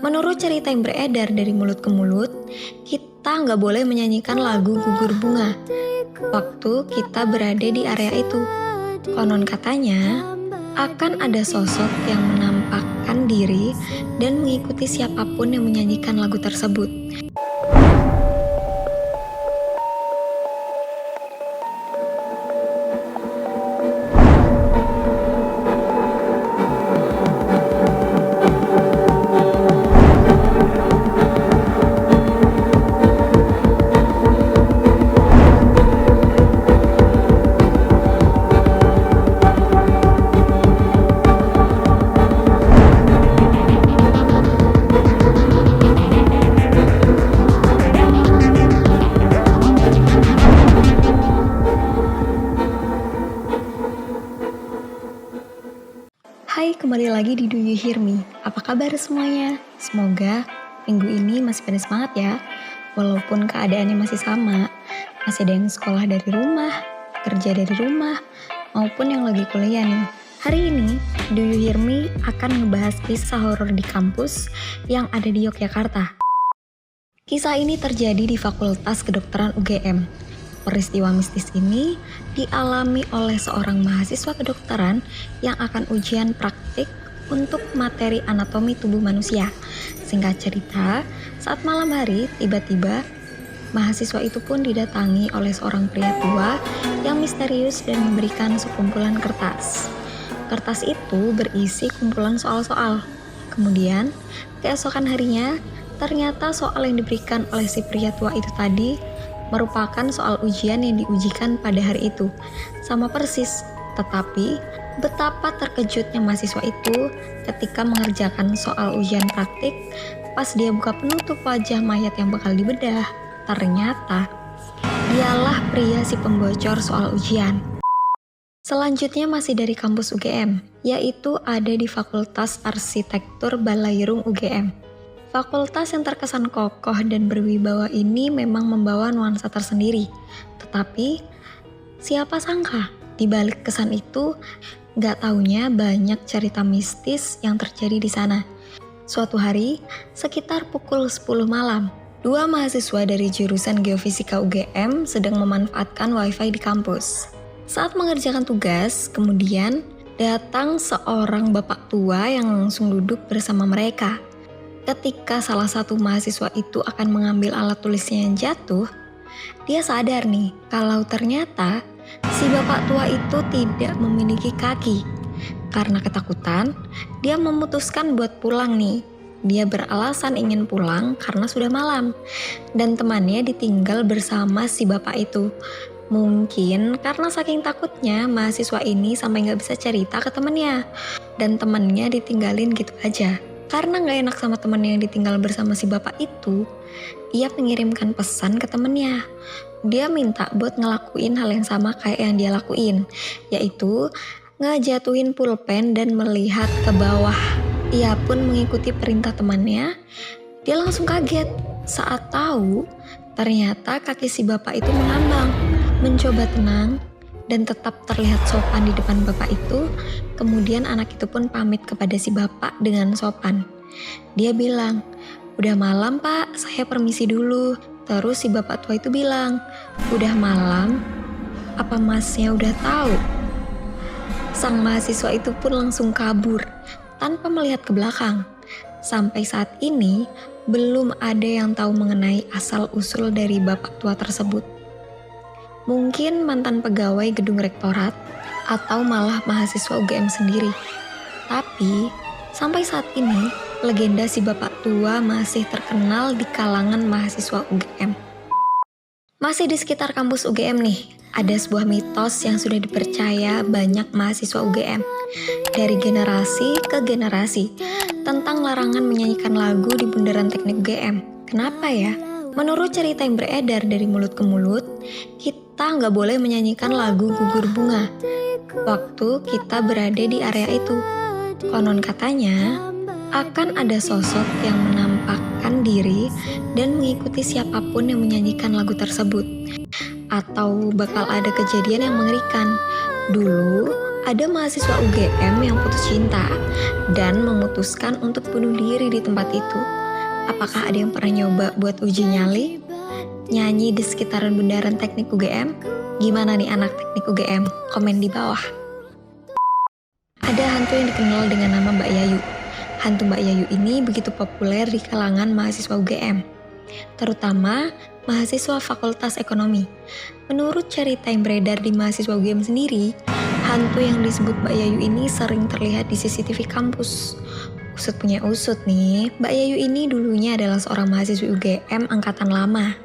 Menurut cerita yang beredar dari mulut ke mulut, kita nggak boleh menyanyikan lagu Gugur Bunga waktu kita berada di area itu. Konon katanya, akan ada sosok yang menampakkan diri dan mengikuti siapapun yang menyanyikan lagu tersebut. Hai, kembali lagi di Do You Hear Me? Apa kabar semuanya? Semoga minggu ini masih pada semangat ya. Walaupun keadaannya masih sama, masih ada yang sekolah dari rumah, kerja dari rumah, maupun yang lagi kuliah nih. Hari ini, Do You Hear Me akan ngebahas kisah horor di kampus yang ada di Yogyakarta. Kisah ini terjadi di Fakultas Kedokteran UGM. Peristiwa mistis ini dialami oleh seorang mahasiswa kedokteran yang akan ujian praktik untuk materi anatomi tubuh manusia. Singkat cerita, saat malam hari, tiba-tiba mahasiswa itu pun didatangi oleh seorang pria tua yang misterius dan memberikan sekumpulan kertas. Kertas itu berisi kumpulan soal-soal. Kemudian, keesokan harinya, ternyata soal yang diberikan oleh si pria tua itu tadi merupakan soal ujian yang diujikan pada hari itu. Sama persis, tetapi betapa terkejutnya mahasiswa itu ketika mengerjakan soal ujian praktik. Pas dia buka penutup wajah mayat yang bakal dibedah, ternyata dialah pria si pembocor soal ujian. Selanjutnya masih dari kampus UGM, yaitu ada di Fakultas Arsitektur Balairung UGM. Fakultas yang terkesan kokoh dan berwibawa ini memang membawa nuansa tersendiri. Tetapi, siapa sangka di balik kesan itu gak taunya banyak cerita mistis yang terjadi di sana. Suatu hari, sekitar pukul 10 malam, dua mahasiswa dari jurusan Geofisika UGM sedang memanfaatkan wifi di kampus. Saat mengerjakan tugas, kemudian datang seorang bapak tua yang langsung duduk bersama mereka. Ketika salah satu mahasiswa itu akan mengambil alat tulisnya yang jatuh, dia sadar nih kalau ternyata si bapak tua itu tidak memiliki kaki. Karena ketakutan, dia memutuskan buat pulang nih. Dia beralasan ingin pulang karena sudah malam, dan temannya ditinggal bersama si bapak itu. Mungkin karena saking takutnya mahasiswa ini sampai gak bisa cerita ke temannya, dan temannya ditinggalin gitu aja. Karena gak enak sama temannya yang ditinggal bersama si bapak itu, ia mengirimkan pesan ke temannya. Dia minta buat ngelakuin hal yang sama kayak yang dia lakuin, yaitu ngejatuhin pulpen dan melihat ke bawah. Ia pun mengikuti perintah temannya. Dia langsung kaget saat tahu ternyata kaki si bapak itu mengambang. Mencoba tenang dan tetap terlihat sopan di depan bapak itu. Kemudian anak itu pun pamit kepada si bapak dengan sopan. Dia bilang, "Udah malam pak, saya permisi dulu." Terus si bapak tua itu bilang, "Udah malam? Apa masnya udah tahu?" Sang mahasiswa itu pun langsung kabur tanpa melihat ke belakang. Sampai saat ini, belum ada yang tahu mengenai asal-usul dari bapak tua tersebut. Mungkin mantan pegawai gedung rektorat atau malah mahasiswa UGM sendiri. Tapi, sampai saat ini, legenda si bapak tua masih terkenal di kalangan mahasiswa UGM. Masih di sekitar kampus UGM nih, ada sebuah mitos yang sudah dipercaya banyak mahasiswa UGM dari generasi ke generasi tentang larangan menyanyikan lagu di bundaran teknik UGM. Kenapa ya? Menurut cerita yang beredar dari mulut ke mulut, kita nggak boleh menyanyikan lagu Gugur Bunga waktu kita berada di area itu. Konon katanya, akan ada sosok yang menampakkan diri dan mengikuti siapapun yang menyanyikan lagu tersebut. Atau bakal ada kejadian yang mengerikan. Dulu, Ada mahasiswa UGM yang putus cinta dan memutuskan untuk bunuh diri di tempat itu. Apakah ada yang pernah nyoba buat uji nyali? Nyanyi di sekitaran bundaran teknik UGM? Gimana nih anak teknik UGM? Komen di bawah. Ada hantu yang dikenal dengan nama Mbak Yayu. Hantu Mbak Yayu ini begitu populer di kalangan mahasiswa UGM, terutama mahasiswa Fakultas Ekonomi. Menurut cerita yang beredar di mahasiswa UGM sendiri, hantu yang disebut Mbak Yayu ini sering terlihat di CCTV kampus. Usut punya usut nih, Mbak Yayu ini dulunya adalah seorang mahasiswa UGM angkatan lama.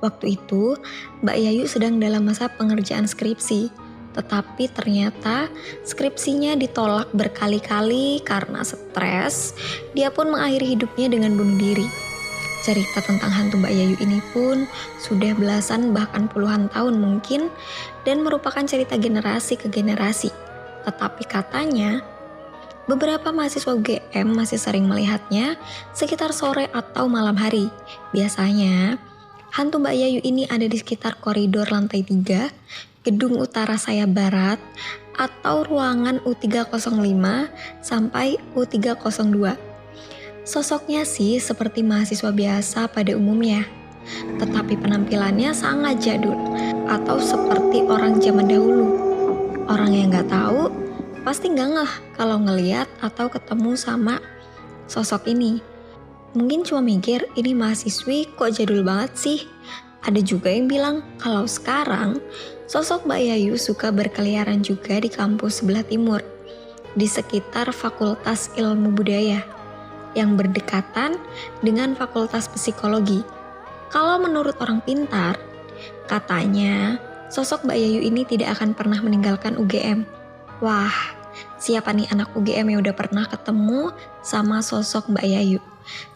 Waktu itu, Mbak Yayu sedang dalam masa pengerjaan skripsi. Tetapi ternyata skripsinya ditolak berkali-kali karena stres. Dia pun mengakhiri hidupnya dengan bunuh diri. Cerita tentang hantu Mbak Yayu ini pun sudah belasan bahkan puluhan tahun mungkin dan merupakan cerita generasi ke generasi. Tetapi katanya beberapa mahasiswa UGM masih sering melihatnya sekitar sore atau malam hari. Biasanya hantu Mbak Yayu ini ada di sekitar koridor lantai 3, gedung utara saya barat, atau ruangan U305 sampai U302. Sosoknya sih seperti mahasiswa biasa pada umumnya, tetapi penampilannya sangat jadul atau seperti orang zaman dahulu. Orang yang gak tahu pasti gak ngeh kalau ngeliat atau ketemu sama sosok ini. Mungkin cuma mikir ini mahasiswi kok jadul banget sih. Ada juga yang bilang kalau sekarang sosok Mbak Yayu suka berkeliaran juga di kampus sebelah timur, di sekitar Fakultas Ilmu Budaya, yang berdekatan dengan Fakultas Psikologi. Kalau menurut orang pintar, katanya sosok Mbak Yayu ini tidak akan pernah meninggalkan UGM. Wah, siapa nih anak UGM yang udah pernah ketemu sama sosok Mbak Yayu?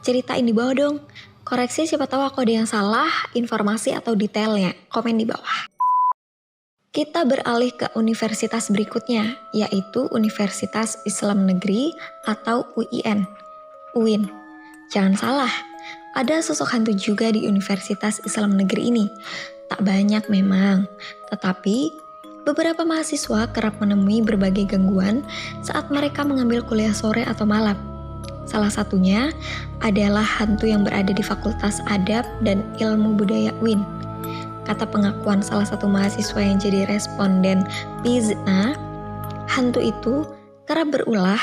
Ceritain di bawah dong. Koreksi siapa tahu aku ada yang salah, informasi atau detailnya. Komen di bawah. Kita beralih ke universitas berikutnya, yaitu Universitas Islam Negeri atau UIN. Jangan salah, ada sosok hantu juga di Universitas Islam Negeri ini. Tak banyak memang, tetapi beberapa mahasiswa kerap menemui berbagai gangguan saat mereka mengambil kuliah sore atau malam. Salah satunya adalah hantu yang berada di Fakultas Adab dan Ilmu Budaya UIN. Kata pengakuan salah satu mahasiswa yang jadi responden Pizna, hantu itu kerap berulah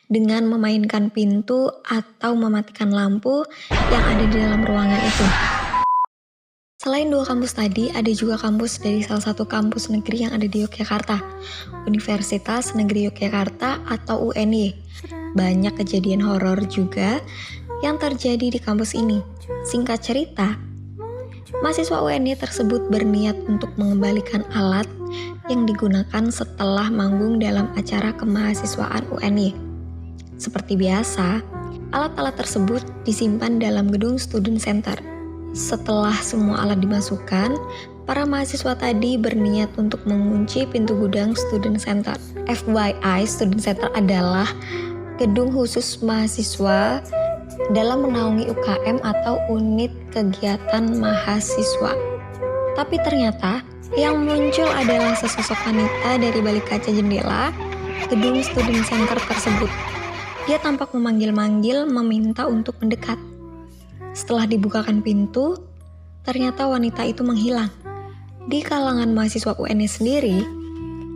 dengan memainkan pintu atau mematikan lampu yang ada di dalam ruangan itu. Selain dua kampus tadi, ada juga kampus dari salah satu kampus negeri yang ada di Yogyakarta, Universitas Negeri Yogyakarta atau UNY. Banyak kejadian horor juga yang terjadi di kampus ini. Singkat cerita, mahasiswa UNY tersebut berniat untuk mengembalikan alat yang digunakan setelah manggung dalam acara kemahasiswaan UNY. Seperti biasa, alat-alat tersebut disimpan dalam gedung student center. Setelah semua alat dimasukkan, para mahasiswa tadi berniat untuk mengunci pintu gudang student center. FYI, student center adalah gedung khusus mahasiswa dalam menaungi UKM atau unit kegiatan mahasiswa. Tapi ternyata yang muncul adalah sesosok wanita dari balik kaca jendela gedung student center tersebut. Dia tampak memanggil-manggil meminta untuk mendekat. Setelah dibukakan pintu, ternyata wanita itu menghilang. Di kalangan mahasiswa UNY sendiri,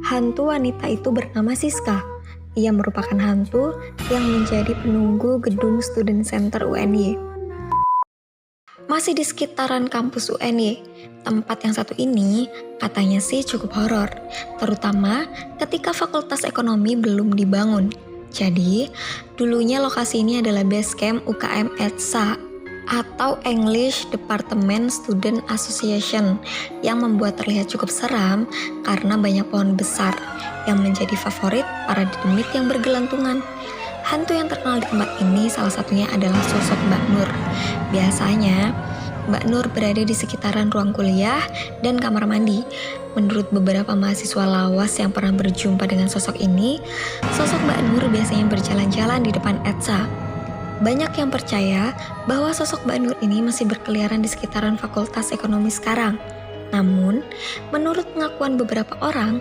hantu wanita itu bernama Siska. Ia merupakan hantu yang menjadi penunggu gedung student center UNY. Masih di sekitaran kampus UNY, tempat yang satu ini katanya sih cukup horor, terutama ketika Fakultas Ekonomi belum dibangun. Jadi, dulunya lokasi ini adalah base camp UKM ETSA atau English Department Student Association yang membuat terlihat cukup seram karena banyak pohon besar yang menjadi favorit para demit yang bergelantungan. Hantu yang terkenal di tempat ini salah satunya adalah sosok Mbak Nur. Biasanya, Mbak Nur berada di sekitaran ruang kuliah dan kamar mandi. Menurut beberapa mahasiswa lawas yang pernah berjumpa dengan sosok ini, sosok Mbak Nur biasanya berjalan-jalan di depan ETSA. Banyak yang percaya bahwa sosok Mbak Nur ini masih berkeliaran di sekitaran Fakultas Ekonomi sekarang. Namun, menurut pengakuan beberapa orang,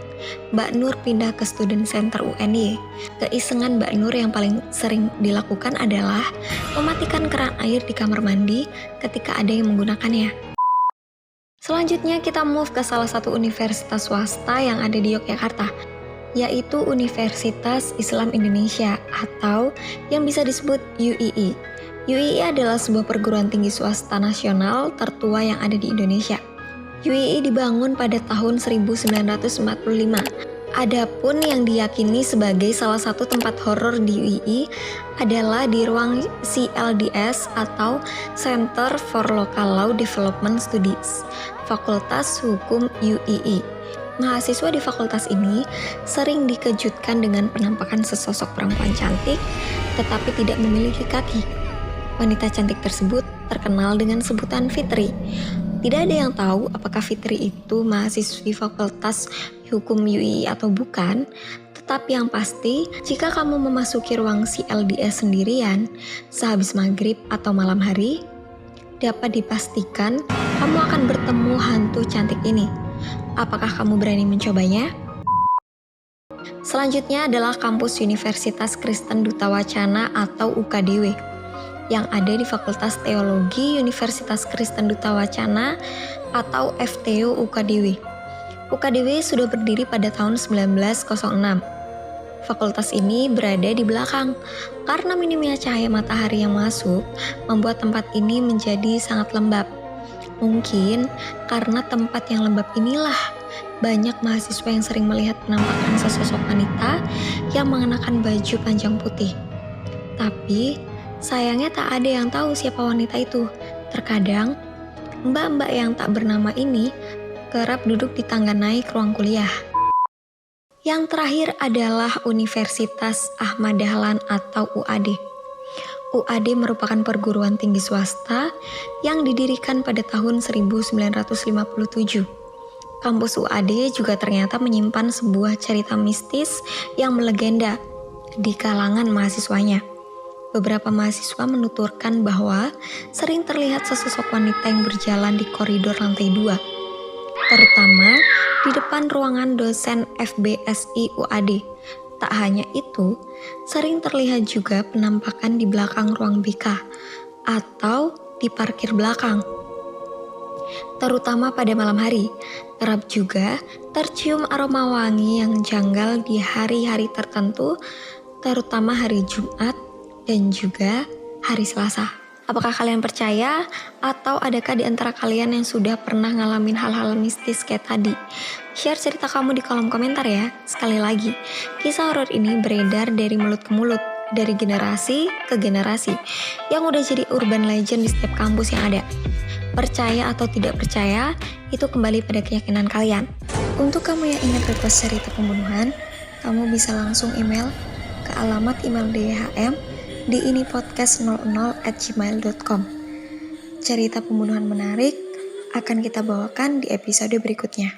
Mbak Nur pindah ke Student Center UNY. Keisengan Mbak Nur yang paling sering dilakukan adalah mematikan keran air di kamar mandi ketika ada yang menggunakannya. Selanjutnya kita move ke salah satu universitas swasta yang ada di Yogyakarta, yaitu Universitas Islam Indonesia atau yang bisa disebut UII. UII adalah sebuah perguruan tinggi swasta nasional tertua yang ada di Indonesia. UII dibangun pada tahun 1945. Adapun yang diyakini sebagai salah satu tempat horor di UII adalah di ruang CLDS atau Center for Local Law Development Studies, Fakultas Hukum UII. Mahasiswa di fakultas ini sering dikejutkan dengan penampakan sesosok perempuan cantik tetapi tidak memiliki kaki. Wanita cantik tersebut terkenal dengan sebutan Fitri. Tidak ada yang tahu apakah Fitri itu mahasiswi Fakultas Hukum UII atau bukan, tetapi yang pasti, jika kamu memasuki ruang CLDS sendirian, sehabis maghrib atau malam hari, dapat dipastikan kamu akan bertemu hantu cantik ini. Apakah kamu berani mencobanya? Selanjutnya adalah kampus Universitas Kristen Duta Wacana atau UKDW yang ada di Fakultas Teologi Universitas Kristen Duta Wacana atau FTU UKDW. UKDW sudah berdiri pada tahun 1906. Fakultas ini berada di belakang karena minimnya cahaya matahari yang masuk membuat tempat ini menjadi sangat lembab. Mungkin karena tempat yang lembab inilah banyak mahasiswa yang sering melihat penampakan sesosok wanita yang mengenakan baju panjang putih. Tapi sayangnya tak ada yang tahu siapa wanita itu. Terkadang, mbak-mbak yang tak bernama ini kerap duduk di tangga naik ruang kuliah. Yang terakhir adalah Universitas Ahmad Dahlan atau UAD. UAD merupakan perguruan tinggi swasta yang didirikan pada tahun 1957. Kampus UAD juga ternyata menyimpan sebuah cerita mistis yang melegenda di kalangan mahasiswanya. Beberapa mahasiswa menuturkan bahwa sering terlihat sesosok wanita yang berjalan di koridor lantai 2, terutama di depan ruangan dosen FBSI UAD. Tak hanya itu, sering terlihat juga penampakan di belakang ruang BK atau di parkir belakang. Terutama pada malam hari, kerap juga tercium aroma wangi yang janggal di hari-hari tertentu, terutama hari Jumat dan juga hari Selasa. Apakah kalian percaya atau adakah di antara kalian yang sudah pernah ngalamin hal-hal mistis kayak tadi? Share cerita kamu di kolom komentar ya. Sekali lagi, kisah horor ini beredar dari mulut ke mulut, dari generasi ke generasi, yang udah jadi urban legend di setiap kampus yang ada. Percaya atau tidak percaya, itu kembali pada keyakinan kalian. Untuk kamu yang ingin request cerita pembunuhan, kamu bisa langsung email ke alamat email DHM di inipodcast00@gmail.com. Cerita pembunuhan menarik akan kita bawakan di episode berikutnya.